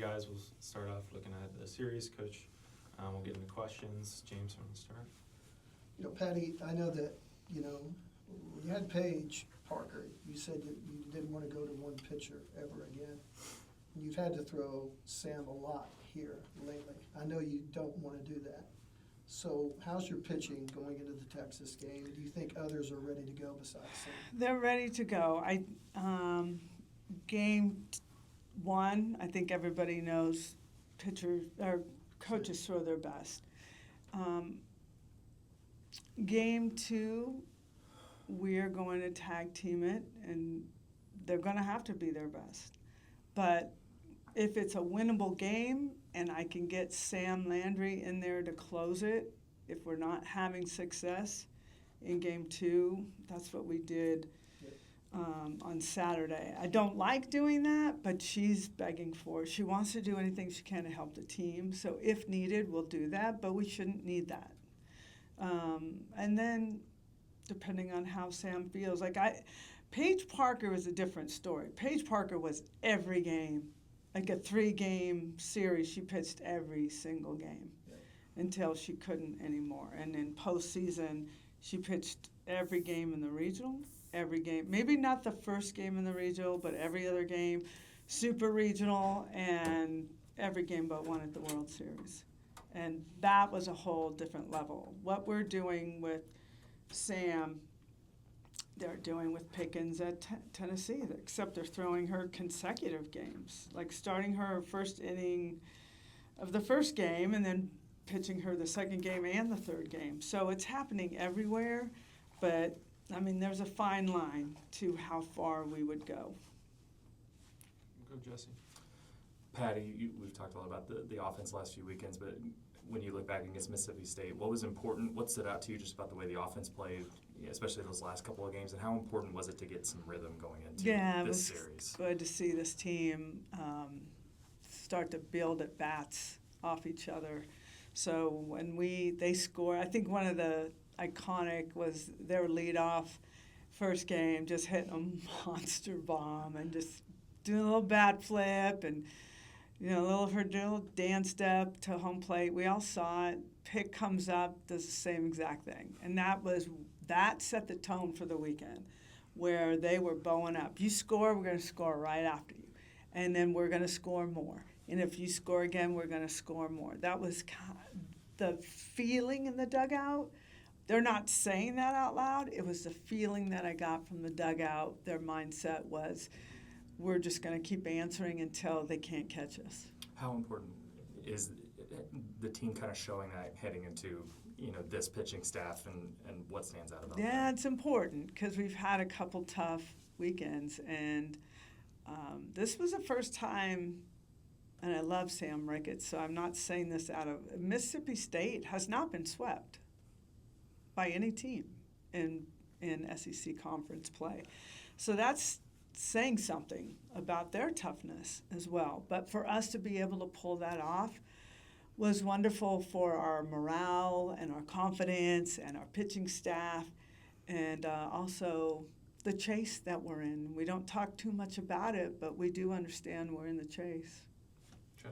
guys, we'll start off looking at the series. Coach, we'll get into questions. James, want to start? Patty, I know that, when you had Paige Parker, you said that you didn't want to go to one pitcher ever again. You've had to throw Sam a lot here lately. I know you don't want to do that. So how's your pitching going into the Texas game? Do you think others are ready to go besides Sam? They're ready to go. Game one, I think everybody knows pitchers or coaches throw their best. Game two, we're going to tag team it, and they're going to have to be their best. But if it's a winnable game and I can get Sam Landry in there to close it, if we're not having success in game two, that's what we did on Saturday. I don't like doing that, but she's begging for it. She wants to do anything she can to help the team. So if needed, we'll do that, but we shouldn't need that. And then depending on how Sam feels, Paige Parker was a different story. Paige Parker was every game, like a 3-game series. She pitched every single game until she couldn't anymore. And in postseason, she pitched every game in the regional, every game. Maybe not the first game in the regional, but every other game, super regional, and every game but one at the World Series. And that was a whole different level. What we're doing with Sam, they're doing with Pickens at Tennessee, except they're throwing her consecutive games, like starting her first inning of the first game and then pitching her the second game and the third game. So it's happening everywhere, but, there's a fine line to how far we would go. Go, Jesse. Patty, we've talked a lot about the offense last few weekends, but when you look back against Mississippi State, what was important? What stood out to you just about the way the offense played, especially those last couple of games, and how important was it to get some rhythm going into this series? It was good to see this team start to build at bats off each other. So when they score, I think one of the iconic was their leadoff first game, just hitting a monster bomb and just doing a little bat flip and her little dance step to home plate. We all saw it. Pick comes up, does the same exact thing. And that set the tone for the weekend, where they were bowing up. You score, we're going to score right after you. And then we're going to score more. And if you score again, we're going to score more. That was the feeling in the dugout. They're not saying that out loud. It was the feeling that I got from the dugout. Their mindset was, we're just going to keep answering until they can't catch us. How important is the team kind of showing that heading into this pitching staff and what stands out about that? Yeah, it's important because we've had a couple tough weekends, and this was the first time, and I love Sam Ricketts, so I'm not saying this out of Mississippi State has not been swept by any team in SEC conference play. So that's saying something about their toughness as well. But for us to be able to pull that off was wonderful for our morale and our confidence and our pitching staff, and also the chase that we're in. We don't talk too much about it, but we do understand we're in the chase. Jeff.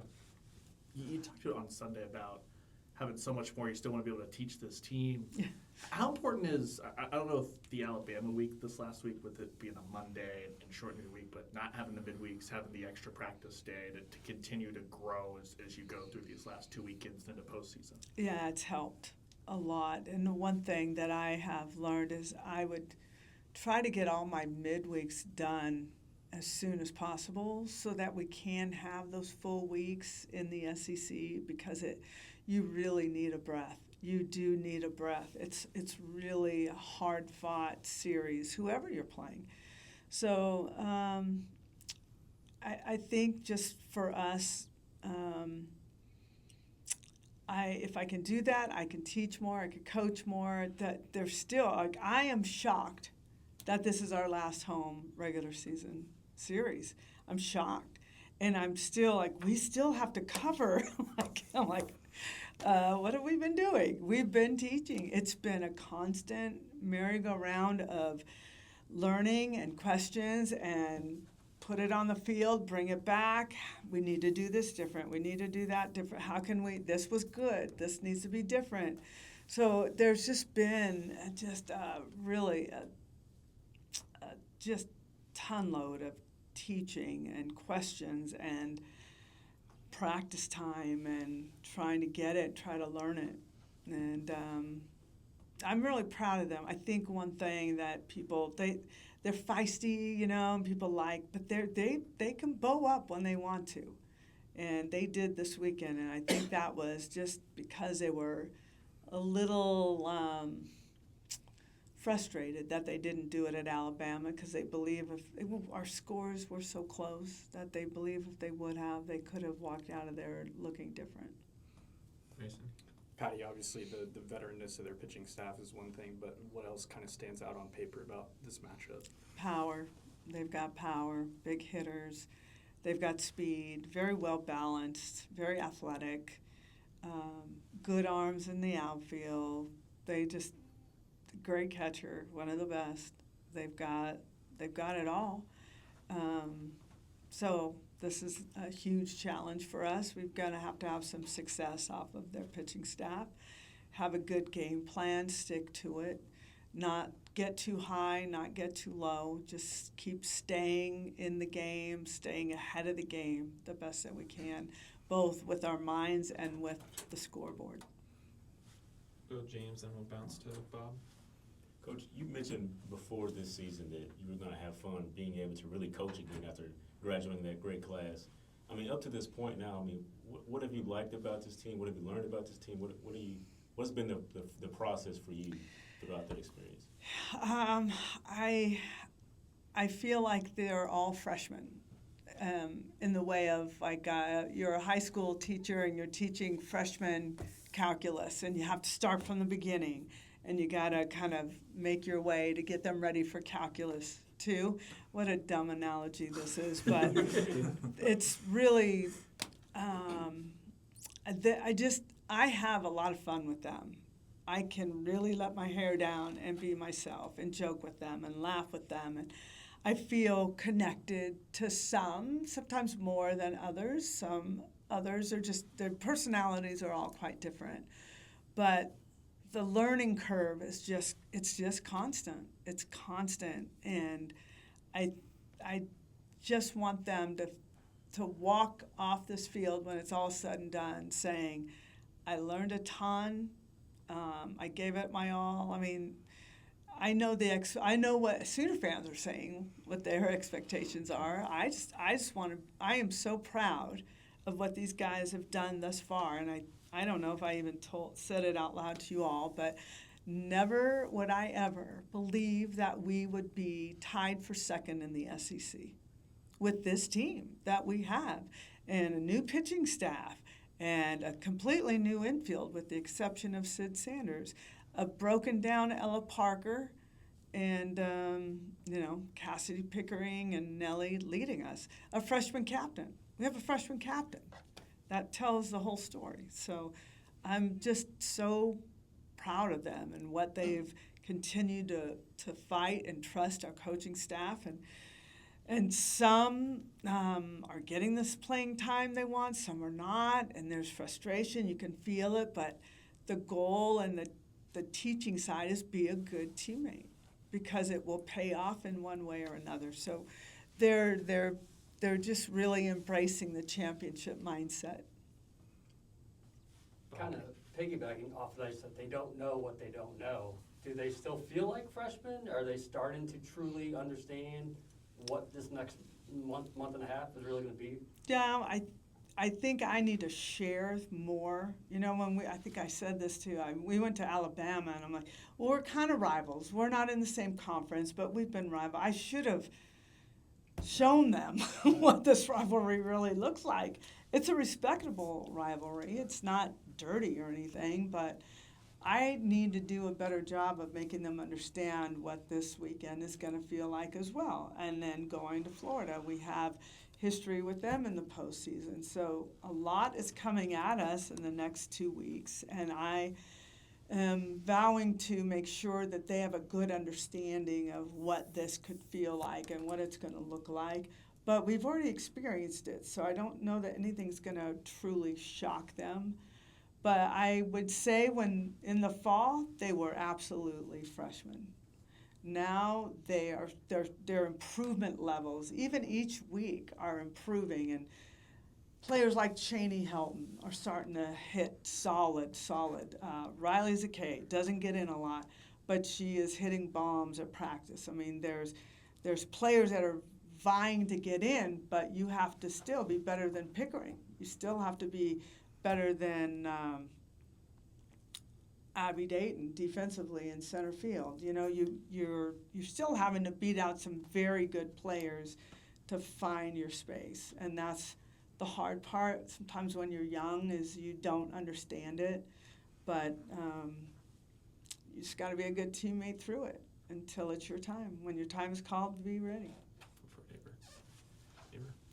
You talked on Sunday about having so much more you still want to be able to teach this team. Yeah. How important is, I don't know if the Alabama week this last week, with it being a Monday and shortening the week, but not having the midweeks, having the extra practice day to continue to grow as you go through these last 2 weekends into postseason? Yeah, it's helped a lot. And the one thing that I have learned is I would try to get all my midweeks done as soon as possible so that we can have those full weeks in the SEC, because you really need a breath. You do need a breath. It's really a hard-fought series, whoever you're playing. So I think just for us, if I can do that, I can teach more, I can coach more. That there's still, I am shocked that this is our last home regular season series. I'm shocked. And I'm still we still have to cover. I'm like, what have we been doing? We've been teaching. It's been a constant merry-go-round of learning and questions and put it on the field, bring it back. We need to do this different. We need to do that different. How can we? This was good. This needs to be different. So there's just been just really just ton load of teaching and questions and practice time and trying to get it, try to learn it. And I'm really proud of them. I think one thing that people, they're feisty, and people like, but they can bow up when they want to. And they did this weekend, and I think that was just because they were a little frustrated that they didn't do it at Alabama, because they believe our scores were so close that they believe if they would have, they could have walked out of there looking different. Mason? Patty, obviously the veteranness of their pitching staff is one thing, but what else kind of stands out on paper about this matchup? Power. They've got power, big hitters. They've got speed, very well balanced, very athletic, good arms in the outfield. Great catcher, one of the best. They've got it all. So this is a huge challenge for us. We've got to have some success off of their pitching staff, have a good game plan, stick to it, not get too high, not get too low, just keep staying in the game, staying ahead of the game the best that we can, both with our minds and with the scoreboard. Go James, then we'll bounce to Bob. Coach, you mentioned before this season that you were going to have fun being able to really coach again after graduating that great class. I mean, up to this point now, I mean, what have you liked about this team? What have you learned about this team? What's been the process for you throughout that experience? I feel like they're all freshmen, in the way of you're a high school teacher and you're teaching freshmen calculus, and you have to start from the beginning, and you got to kind of make your way to get them ready for calculus too. What a dumb analogy this is, but it's really, I have a lot of fun with them. I can really let my hair down and be myself and joke with them and laugh with them. And I feel connected to sometimes more than others. Some others are their personalities are all quite different. But the learning curve is just constant. It's constant. And I just want them to walk off this field when it's all said and done saying, I learned a ton. I gave it my all. I mean, I know what Sooner fans are saying, what their expectations are. I am so proud of what these guys have done thus far, and I don't know if I even said it out loud to you all, but never would I ever believe that we would be tied for second in the SEC with this team that we have, and a new pitching staff, and a completely new infield with the exception of Sid Sanders, a broken down Ella Parker, and Cassidy Pickering and Nellie leading us, a freshman captain. We have a freshman captain. That tells the whole story. So I'm just so proud of them and what they've continued to fight and trust our coaching staff. And some are getting this playing time they want, some are not, and there's frustration. You can feel it, but the goal and the teaching side is be a good teammate, because it will pay off in one way or another. So they're just really embracing the championship mindset. Kind of piggybacking off of that, they don't know what they don't know. Do they still feel like freshmen? Are they starting to truly understand what this next month and a half is really going to be? Yeah, I think I need to share more. I think I said this too. We went to Alabama, and I'm like, well, we're kind of rivals. We're not in the same conference, but we've been rivals. I should have shown them what this rivalry really looks like. It's a respectable rivalry. It's not dirty or anything, but I need to do a better job of making them understand what this weekend is going to feel like as well. And then going to Florida, we have history with them in the postseason. So a lot is coming at us in the next 2 weeks, and I am vowing to make sure that they have a good understanding of what this could feel like and what it's going to look like, but we've already experienced it, so I don't know that anything's going to truly shock them. But I would say when in the fall, they were absolutely freshmen. Now their improvement levels, even each week, are improving, and players like Cheney Helton are starting to hit solid. Riley Zakay doesn't get in a lot, but she is hitting bombs at practice. I mean, there's players that are vying to get in, but you have to still be better than Pickering. You still have to be better than Abby Dayton defensively in center field. You know, you're still having to beat out some very good players to find your space, and that's the hard part. Sometimes when you're young is you don't understand it, but you just got to be a good teammate through it until it's your time. When your time is called, be ready.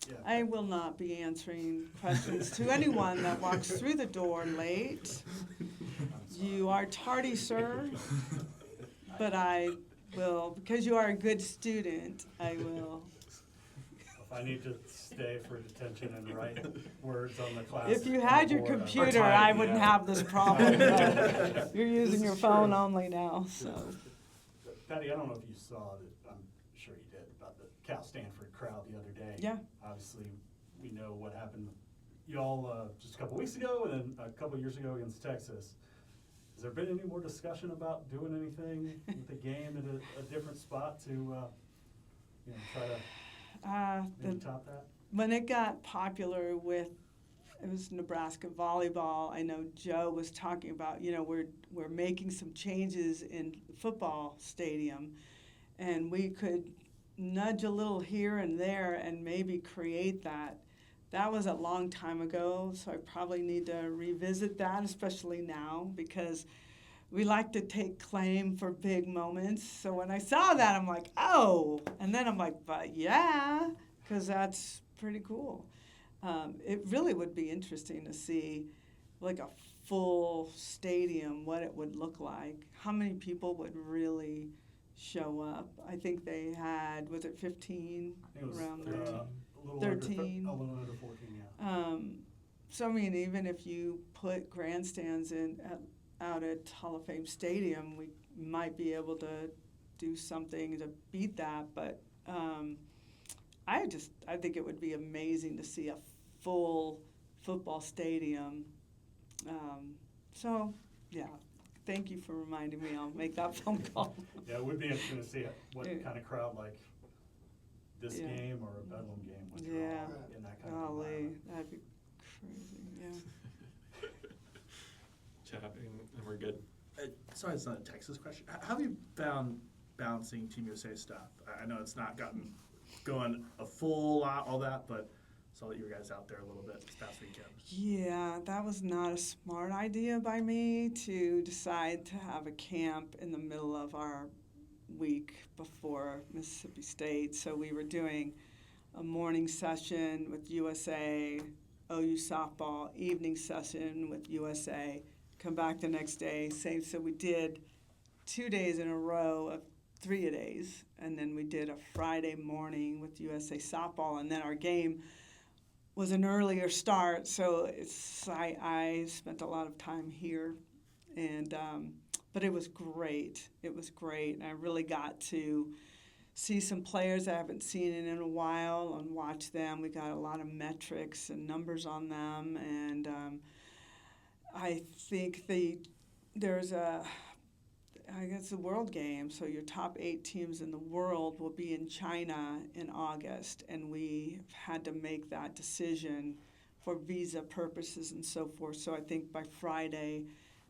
Yeah. I will not be answering questions to anyone that walks through the door late. You are tardy, sir, but I will, because you are a good student, I will. If I need to stay for detention and write words on the class. If you had your board, computer, I wouldn't have this problem. But you're using your phone only now, so. Patty, I don't know if you saw that, I'm sure you did, about the Cal Stanford crowd the other day. Yeah. Obviously, we know what happened, y'all, just a couple weeks ago and then a couple years ago against Texas. Has there been any more discussion about doing anything with the game at a different spot to, try to maybe top that? When it got popular with, it was Nebraska volleyball, I know Joe was talking about, we're making some changes in football stadium, and we could nudge a little here and there and maybe create that. That was a long time ago, so I probably need to revisit that, especially now, because we like to take claim for big moments. So when I saw that, I'm like, oh, and then I'm like, but yeah, because that's pretty cool. It really would be interesting to see like a full stadium, what it would look like, how many people would really show up. I think they had, was it 15? I think it was Around there. a little 13. Under, a little under 14, yeah. So, I mean, even if you put grandstands out at Hall of Fame Stadium, we might be able to do something to beat that. But I think it would be amazing to see a full football stadium. So, yeah, thank you for reminding me. I'll make that phone call. Yeah, it would be interesting to see what Yeah. kind of crowd like this Yeah. game or a Bedlam game would draw Yeah. in that kind of Golly, environment. that'd be crazy, yeah. Chat, and we're good. Sorry, it's not a Texas question. How have you found balancing Team USA stuff? I know it's not gotten going a full lot, all that, but saw that you guys out there a little bit this past weekend. Yeah, that was not a smart idea by me to decide to have a camp in the middle of our week before Mississippi State. So we were doing a morning session with USA, OU softball, evening session with USA, come back the next day, same. So we did 2 days in a row of 3-a-days, and then we did a Friday morning with USA softball, and then our game was an earlier start, so I spent a lot of time here, and but it was great. It was great, and I really got to see some players I haven't seen in a while and watch them. We got a lot of metrics and numbers on them, and I think there's I guess the World Game, so your top 8 teams in the world will be in China in August, and we had to make that decision for visa purposes and so forth. So I think by Friday,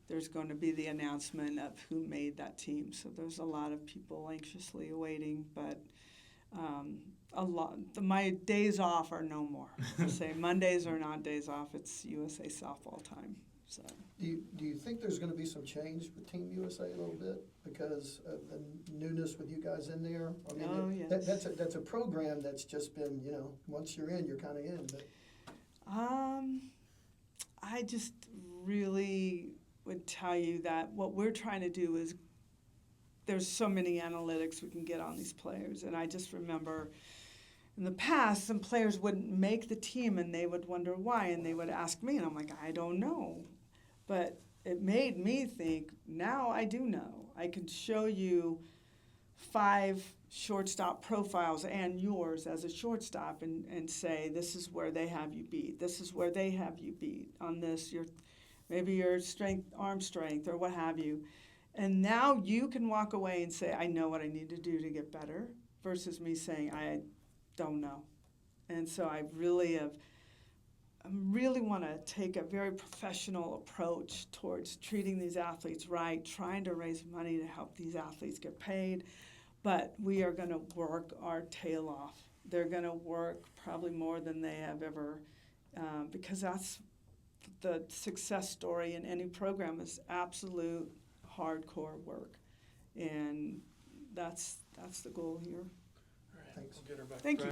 there's going to be the announcement of who made that team. So there's a lot of people anxiously awaiting, but my days off are no more. I'll say Mondays are not days off. It's USA softball time. So. Do you think there's gonna be some change with Team USA a little bit because of the newness with you guys in there? I mean, yes. That's a program that's just been, once you're in, you're kinda in, but. I just really would tell you that what we're trying to do is there's so many analytics we can get on these players, and I just remember in the past, some players wouldn't make the team and they would wonder why, and they would ask me, and I'm like, I don't know. But it made me think, now I do know. I can show you 5 shortstop profiles and yours as a shortstop and say, this is where they have you beat. This is where they have you beat on this, maybe your strength, arm strength, or what have you. And now you can walk away and say, I know what I need to do to get better, versus me saying, I don't know. And so I really want to take a very professional approach towards treating these athletes right, trying to raise money to help these athletes get paid. But we are going to work our tail off. They're going to work probably more than they have ever, because that's the success story in any program is absolute hardcore work. And that's the goal here. All right, we'll get her back. Thank you.